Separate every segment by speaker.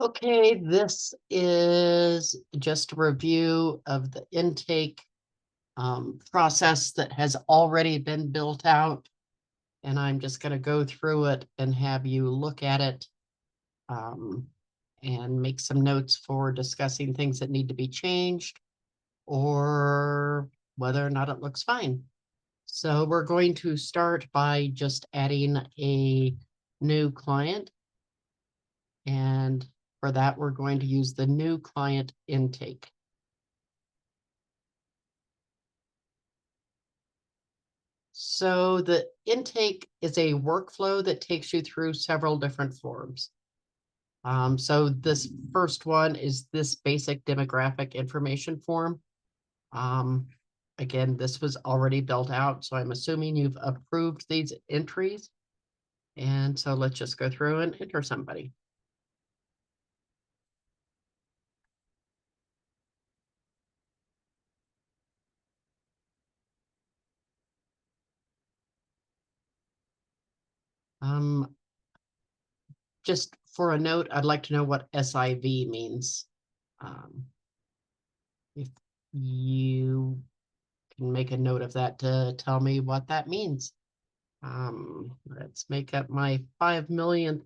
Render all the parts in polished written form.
Speaker 1: Okay, this is just a review of the intake process that has already been built out. And I'm just going to go through it and have you look at it um, and make some notes for discussing things that need to be changed or whether or not it looks fine. So we're going to start by just adding a new client. And for that, we're going to use the new client intake. So the intake is a workflow that takes you through several different forms. So this first one is this basic demographic information form. Um, Again, this was already built out, so I'm assuming you've approved these entries. And so let's just go through and enter somebody. Um, just for a note, I'd like to know what SIV means. Um, if you can make a note of that to tell me what that means. Let's make up my 5 millionth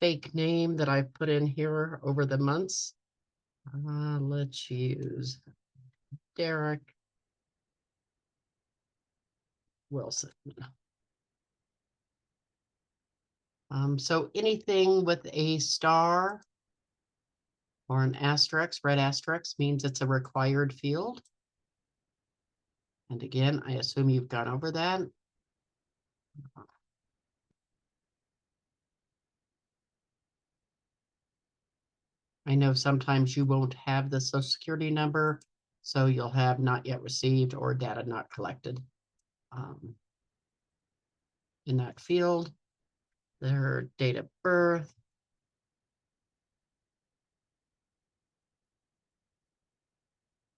Speaker 1: fake name that I've put in here over the months. Let's use Derek Wilson. So anything with a star or an asterisk, red asterisk, means it's a required field. And again, I assume you've gone over that. I know sometimes you won't have the social security number, so you'll have not yet received or data not collected um, in that field. Their date of birth,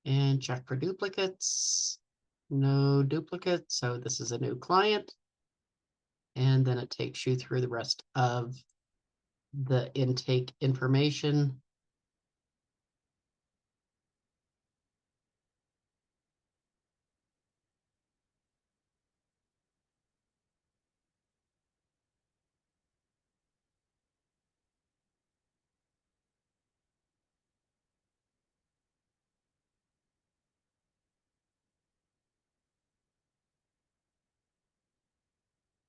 Speaker 1: and check for duplicates. No duplicates, so this is a new client. And then it takes you through the rest of the intake information.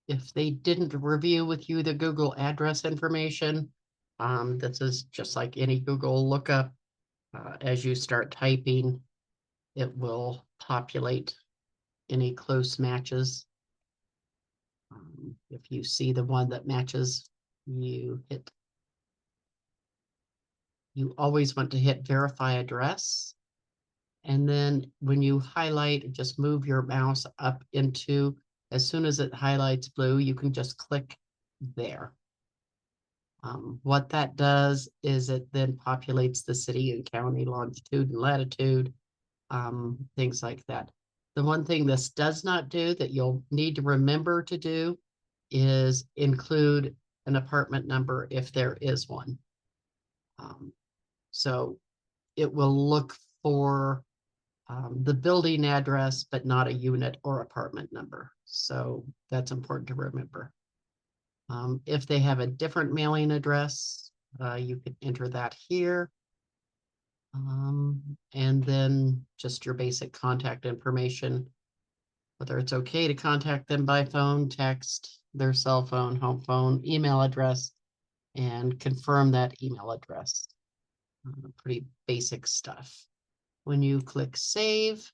Speaker 1: If they didn't review with you the Google address information, this is just like any Google lookup. As you start typing, it will populate any close matches. If you see the one that matches, you always want to hit verify address. And then when you highlight, just move your mouse up into, as soon as it highlights blue, you can just click there. What that does is it then populates the city and county longitude and latitude, things like that. The one thing this does not do that you'll need to remember to do is include an apartment number if there is one. So it will look for the building address, but not a unit or apartment number. So that's important to remember. If they have a different mailing address, you can enter that here. And then just your basic contact information, whether it's okay to contact them by phone, text, their cell phone, home phone, email address, and confirm that email address. Pretty basic stuff. When you click save,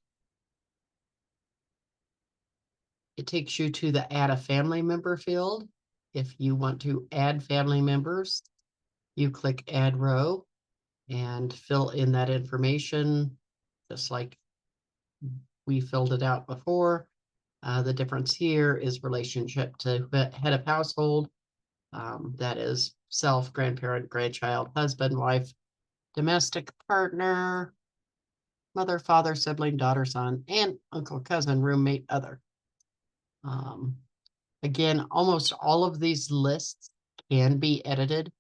Speaker 1: it takes you to the add a family member field. If you want to add family members, you click add row and fill in that information, just like we filled it out before. The difference here is relationship to head of household. That is self, grandparent, grandchild, husband, wife, domestic partner, mother, father, sibling, daughter, son, aunt, uncle, cousin, roommate, other. Again, almost all of these lists can be edited.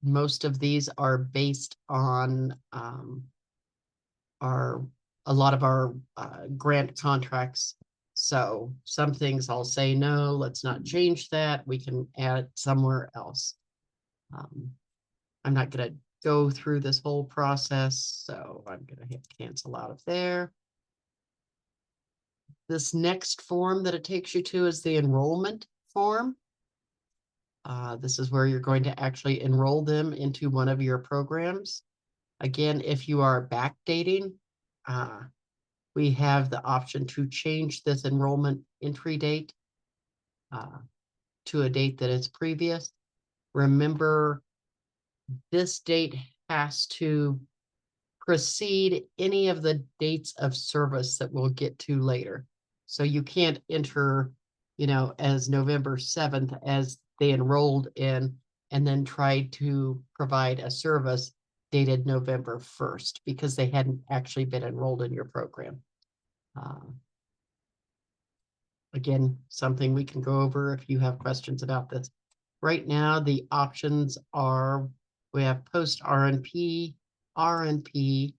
Speaker 1: most of these are based on a lot of our grant contracts. So some things I'll say, no, let's not change that. We can add it somewhere else. I'm not going to go through this whole process, so I'm going to hit cancel out of there. This next form that it takes you to is the enrollment form. This is where you're going to actually enroll them into one of your programs. Again, if you are backdating, we have the option to change this enrollment entry date to a date that is previous. Remember, this date has to precede any of the dates of service that we'll get to later. So you can't enter, as November 7th as they enrolled in, and then try to provide a service dated November 1st because they hadn't actually been enrolled in your program. Again, something we can go over if you have questions about this. Right now, the options are, we have post RNP, RNP,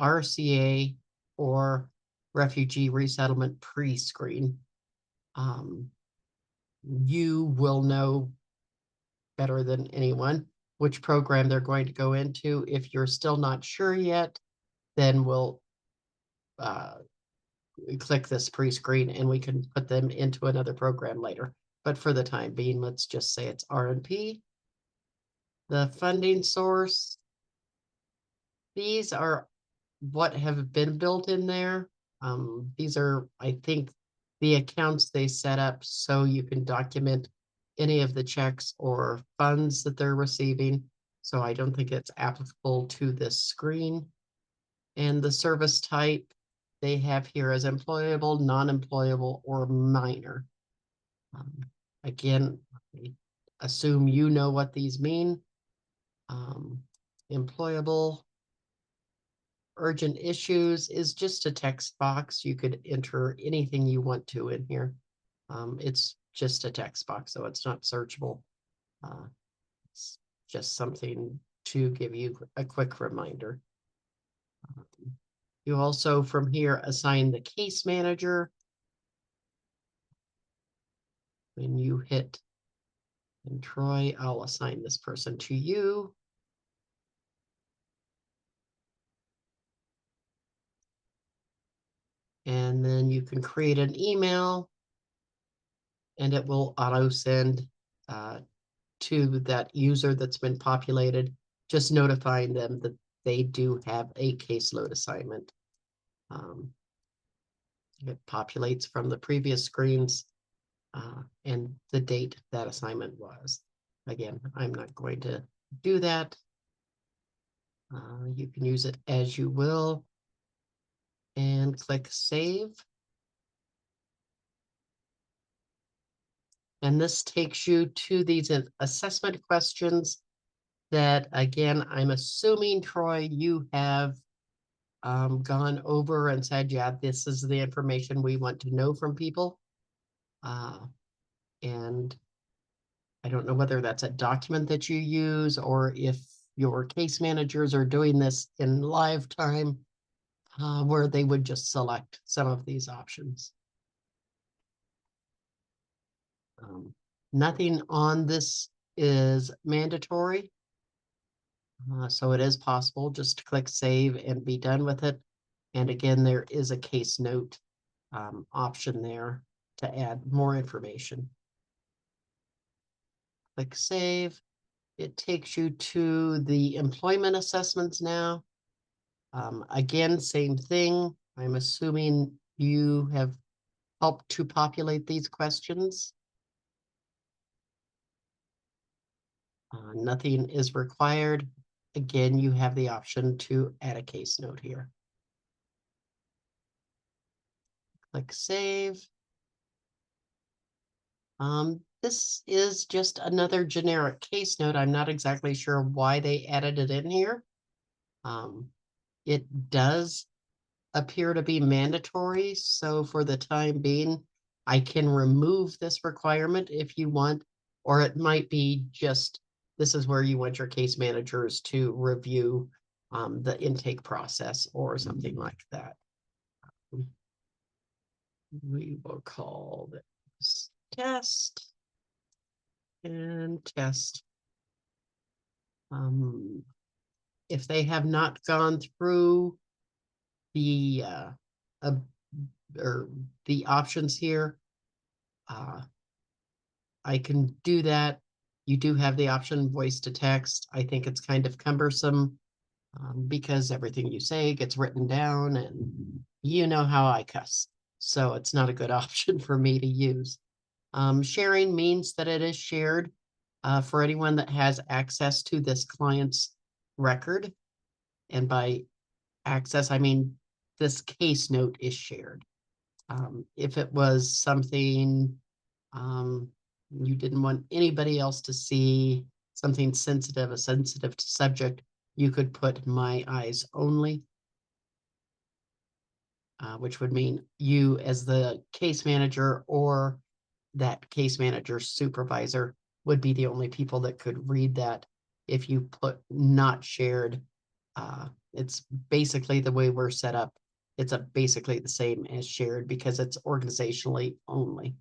Speaker 1: RCA, or refugee resettlement pre-screen. You will know better than anyone which program they're going to go into. If you're still not sure yet, then we'll click this pre-screen and we can put them into another program later. But for the time being, let's just say it's RNP. The funding source, these are what have been built in there. These are, I think, the accounts they set up so you can document any of the checks or funds that they're receiving. So I don't think it's applicable to this screen. And the service type they have here as employable, non-employable, or minor. Again, I assume you know what these mean. Employable. Urgent issues is just a text box. You could enter anything you want to in here. It's just a text box, so it's not searchable. It's just something to give you a quick reminder. You also from here assign the case manager. When you hit, and Troy, I'll assign this person to you. And then you can create an email and it will auto send to that user that's been populated, just notifying them that they do have a caseload assignment. It populates from the previous screens and the date that assignment was. Again, I'm not going to do that. You can use it as you will and click save. And this takes you to these assessment questions that, again, I'm assuming, Troy, you have gone over and said, yeah, this is the information we want to know from people. And I don't know whether that's a document that you use or if your case managers are doing this in live time, where they would just select some of these options. Nothing on this is mandatory. So it is possible just to click save and be done with it. And again, there is a case note option there to add more information. Click save. It takes you to the employment assessments now. Again, same thing. I'm assuming you have helped to populate these questions. Nothing is required. Again, you have the option to add a case note here. Click save. This is just another generic case note. I'm not exactly sure why they added it in here. It does appear to be mandatory. So for the time being, I can remove this requirement if you want, or it might be just this is where you want your case managers to review the intake process or something like that. We will call this test and test. If they have not gone through the or the options here, I can do that. You do have the option voice to text. I think it's kind of cumbersome because everything you say gets written down, and you know how I cuss. So it's not a good option for me to use. Sharing means that it is shared for anyone that has access to this client's record. And by access, I mean this case note is shared. If it was something you didn't want anybody else to see, something sensitive, a sensitive subject, you could put my eyes only, which would mean you as the case manager or that case manager supervisor would be the only people that could read that. If you put not shared, it's basically the way we're set up. It's basically the same as shared because it's organizationally only.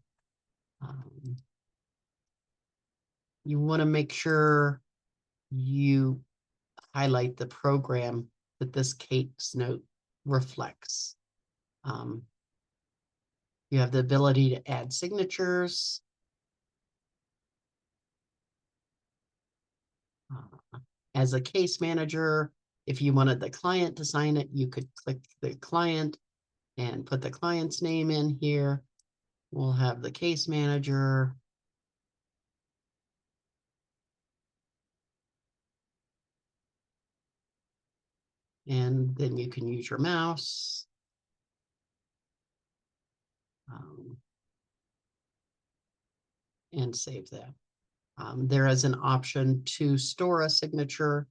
Speaker 1: You want to make sure you highlight the program that this case note reflects. You have the ability to add signatures. As a case manager, if you wanted the client to sign it, you could click the client and put the client's name in here. We'll have the case manager. And then you can use your mouse. And save that. There is an option to store a signature.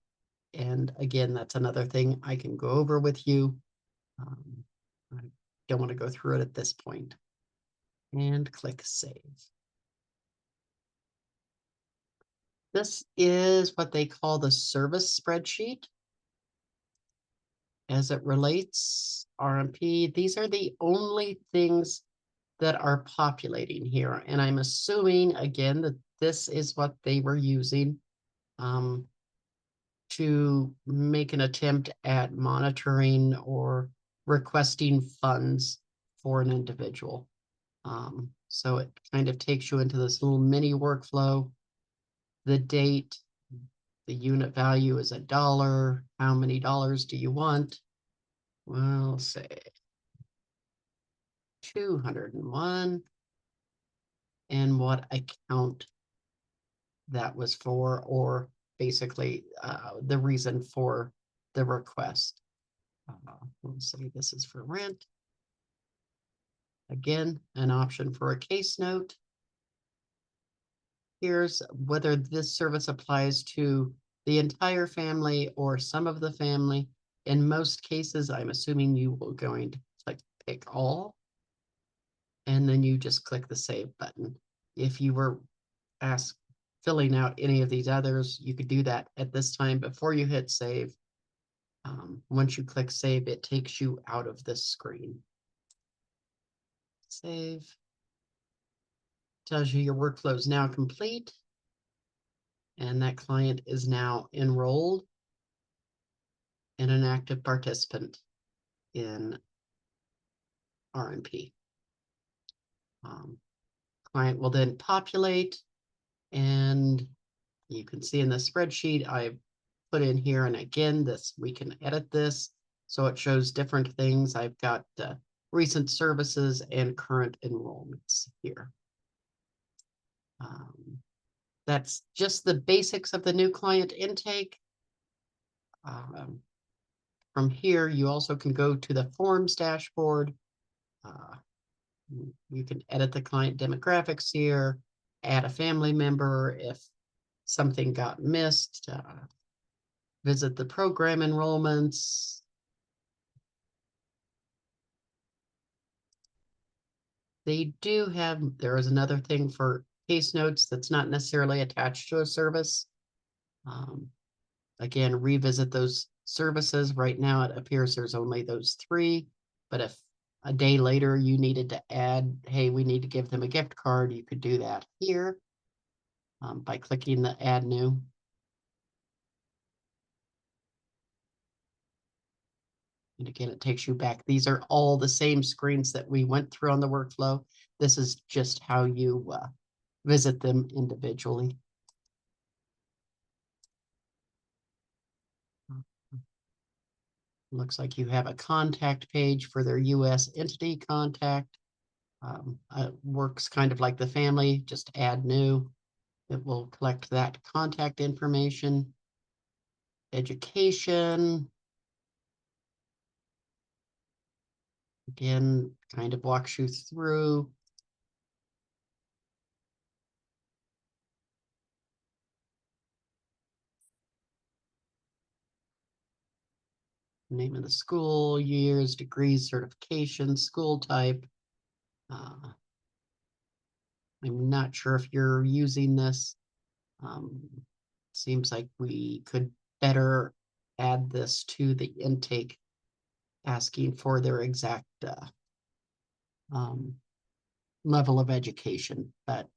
Speaker 1: And again, that's another thing I can go over with you. I don't want to go through it at this point. And click save. This is what they call the service spreadsheet. As it relates RMP, these are the only things that are populating here. And I'm assuming, again, that this is what they were using to make an attempt at monitoring or requesting funds for an individual. So it kind of takes you into this little mini workflow. The date, the unit value is $1. How many dollars do you want? Well, say 201. And what account that was for, or basically the reason for the request. Let's say this is for rent. Again, an option for a case note. Here's whether this service applies to the entire family or some of the family. In most cases, I'm assuming you will going to click pick all. And then you just click the save button. If you were asked filling out any of these others, you could do that at this time before you hit save. Once you click save, it takes you out of this screen. Save. Tells you your workflow is now complete. And that client is now enrolled and an active participant in RMP. Client will then populate, and you can see in the spreadsheet I've put in here, and again, we can edit this so it shows different things. I've got recent services and current enrollments here. That's just the basics of the new client intake. From here, you also can go to the forms dashboard. You can edit the client demographics here, add a family member if something got missed, visit the program enrollments. There is another thing for case notes that's not necessarily attached to a service. Again, revisit those services. Right now, it appears there's only those three, but if a day later you needed to add, hey, we need to give them a gift card, you could do that here by clicking the add new. And again, it takes you back. These are all the same screens that we went through on the workflow. This is just how you visit them individually. Looks like you have a contact page for their US entity contact. Works kind of like the family, just add new. It will collect that contact information. Education. Again, kind of walks you through. Name of the school, years, degrees, certification, school type. I'm not sure if you're using this. Seems like we could better add this to the intake, asking for their exact level of education. But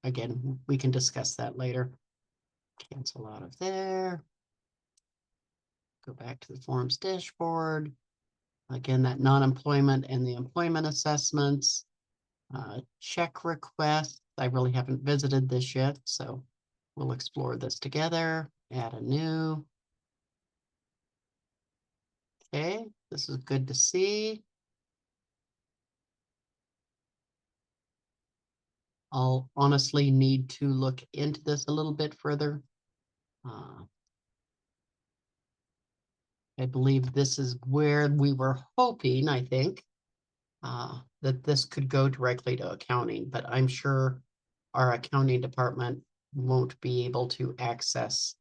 Speaker 1: again, we can discuss that later. Cancel out of there. Go back to the forms dashboard. Again, that non-employment and the employment assessments. Check request. I really haven't visited this yet, so we'll explore this together. Add a new. Okay, this is good to see. I'll honestly need to look into this a little bit further. I believe this is where we were hoping, I think, that this could go directly to accounting, but I'm sure our accounting department won't be able to access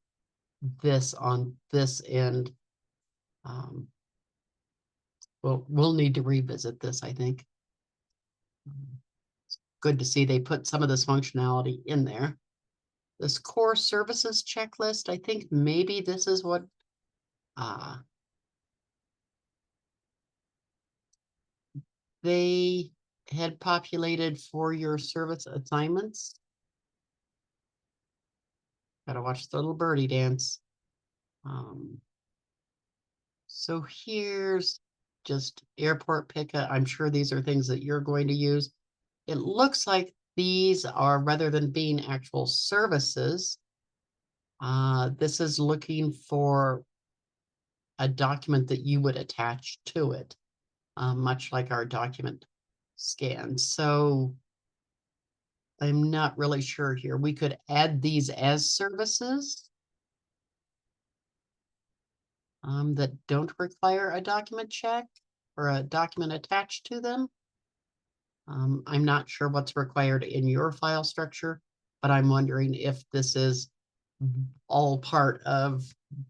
Speaker 1: this on this end. We'll need to revisit this, I think. It's good to see they put some of this functionality in there. This core services checklist, I think maybe this is what they had populated for your service assignments. Gotta watch the little birdie dance. So here's just airport pickup. I'm sure these are things that you're going to use. It looks like these are, rather than being actual services, this is looking for a document that you would attach to it, much like our document scan. So I'm not really sure here. We could add these as services that don't require a document check or a document attached to them. I'm not sure what's required in your file structure, but I'm wondering if this is all part of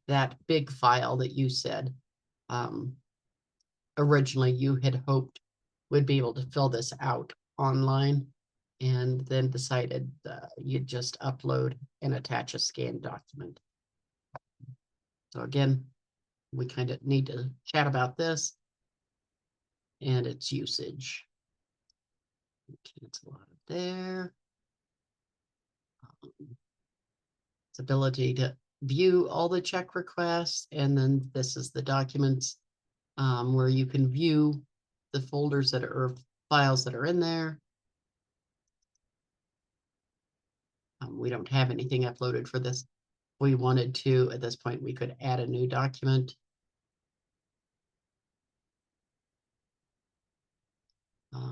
Speaker 1: that big file that you said originally you had hoped would be able to fill this out online, and then decided you'd just upload and attach a scanned document. So again, we kind of need to chat about this and its usage. Cancel out of there. Its ability to view all the check requests, and then this is the documents where you can view the folders that are files that are in there. We don't have anything uploaded for this. We wanted to, at this point, we could add a new document.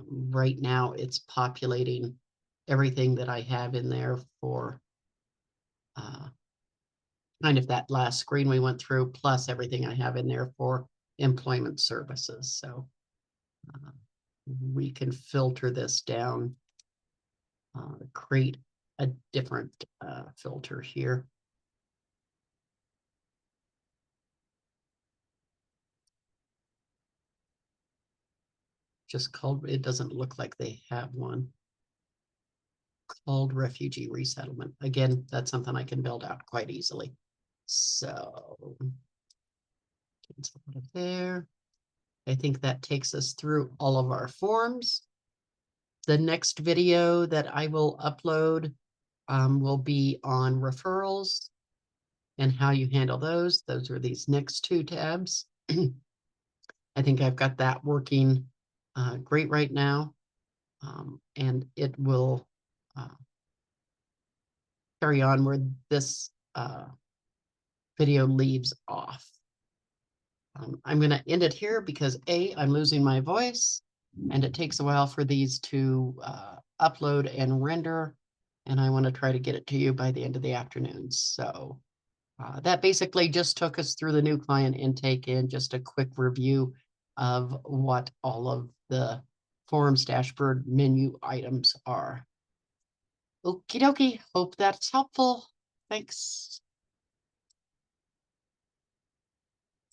Speaker 1: Right now, it's populating everything that I have in there for kind of that last screen we went through, plus everything I have in there for employment services. So we can filter this down, create a different filter here. Just called, it doesn't look like they have one. Called refugee resettlement. Again, that's something I can build out quite easily. So cancel out of there. I think that takes us through all of our forms. The next video that I will upload will be on referrals and how you handle those. Those are these next two tabs. I think I've got that working great right now. And it will carry on where this video leaves off. I'm going to end it here because I'm losing my voice and it takes a while for these to upload and render. And I want to try to get it to you by the end of the afternoon. So that basically just took us through the new client intake and just a quick review of what all of the Forms dashboard menu items are. Okie dokie. Hope that's helpful. Thanks.